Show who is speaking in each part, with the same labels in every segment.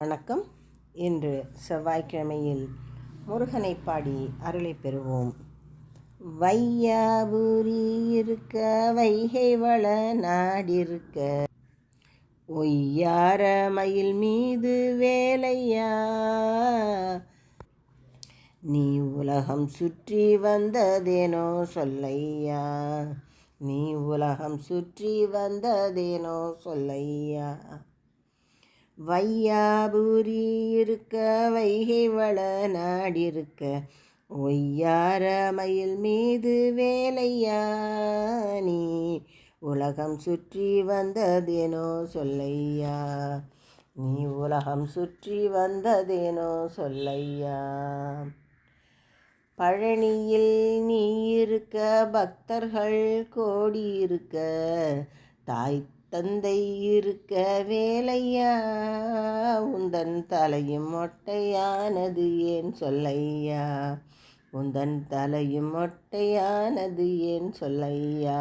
Speaker 1: வணக்கம். இன்று செவ்வாய்க்கிழமையில் முருகனை பாடி அருளை பெறுவோம். வையாபுரி இருக்க வைகை வள நாடிருக்க ஒய்யார மயில் மீது வேலையா, நீ உலகம் சுற்றி வந்ததேனோ சொல்லையா, நீ உலகம் சுற்றி வந்ததேனோ சொல்லையா. வையாபுரி இருக்க வைகை வள நாடிருக்க ஒய்யார மயில் மீது வேலையா, நீ உலகம் சுற்றி வந்ததேனோ சொல்லையா, நீ உலகம் சுற்றி வந்ததேனோ சொல்லையா. பழனியில் நீ இருக்க பக்தர்கள் கோடி இருக்க தாய் தந்தை இருக்க வேலையா, உந்தன் தலையும் மொட்டையானது ஏன் சொல்லையா, உந்தன் தலையும் மொட்டையானது ஏன் சொல்லையா.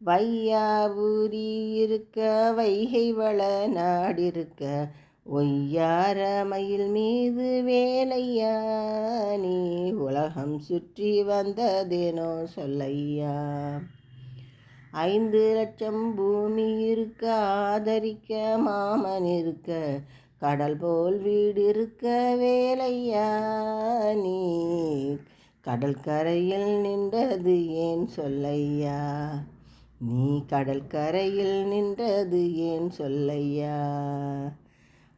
Speaker 1: வையாபுரி இருக்க வைகை வள நாடிருக்க ஒய்யார மயில் மீது வேலையா, நீ உலகம் சுற்றி வந்ததேனோ சொல்லையா. 5 லட்சம் பூமி இருக்க ஆதரிக்க மாமன் இருக்க கடல் போல் வீடு இருக்க வேலையா, நீ கடல் கரையில் நின்றது ஏன் சொல்லையா, நீ கடல் கரையில் நின்றது ஏன் சொல்லையா.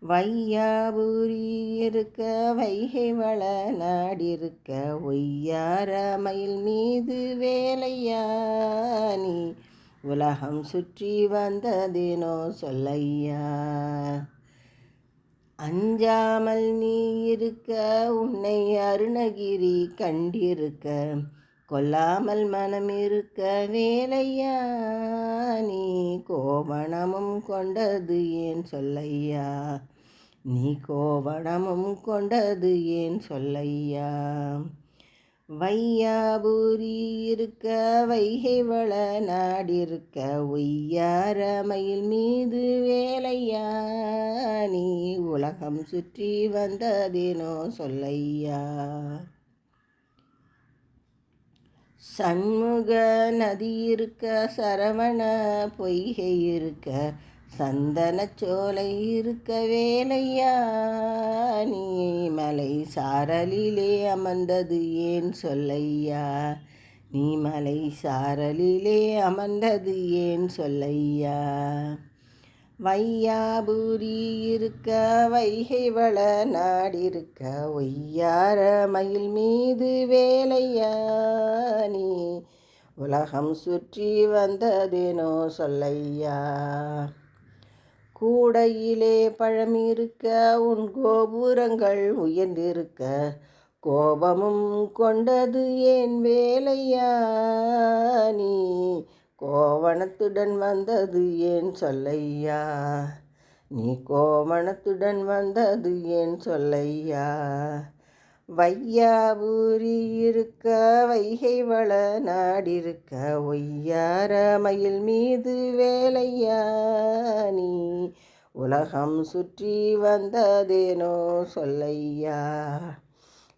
Speaker 1: வையாபுரி இருக்க வைகை வள நாடிருக்க ஒய்யார மயில் மீது வேலையா, நீ உலகம் சுற்றி வந்ததேனோ சொல்லையா. அஞ்சாமல் நீ இருக்க உன்னை அருணகிரி கண்டிருக்க கொல்லாமல் மனம் இருக்க வேலையா, நீ கோவணமும் கொண்டது ஏன் சொல்லையா, நீ கோவணமும் கொண்டது ஏன் சொல்லையா. வையாபுரி இருக்க வைகை வள நாடிருக்க ஒய்யார மயில் மீது வேலையா, நீ உலகம் சுற்றி வந்ததேனோ சொல்லையா. சண்முக நதி இருக்க சரவண பொய்கை இருக்க சந்தனச்சோலை இருக்க வேலையா, நீ மலை சாரலிலே அமர்ந்தது ஏன் சொல்லையா, நீ மலை சாரலிலே அமர்ந்தது ஏன் சொல்லையா. வையாபுரி இருக்க வைகை வள நாடிருக்க ஒய்யார மயில் மீது வேலையா, நீ உலகம் சுற்றி வந்ததேனோ சொல்லையா. கூடையிலே பழம் இருக்க உன் கோபுரங்கள் உயர்ந்திருக்க கோபமும் கொண்டது ஏன் வேலையா, நீ கோவணத்துடன் வந்தது ஏன் சொல்லையா, நீ கோவணத்துடன் வந்தது ஏன் சொல்லையா. வையாபுரி இருக்க வைகை வள நாடிருக்க ஒய்யார மயில் மீது வேலையா, நீ உலகம் சுற்றி வந்ததேனோ சொல்லையா,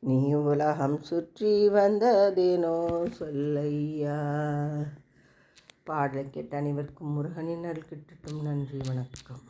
Speaker 1: நீ உலகம் சுற்றி வந்ததேனோ சொல்லையா. பாடலை கேட்ட அனைவருக்கும் முருகனின் அருள் கிட்டட்டும். நன்றி, வணக்கம்.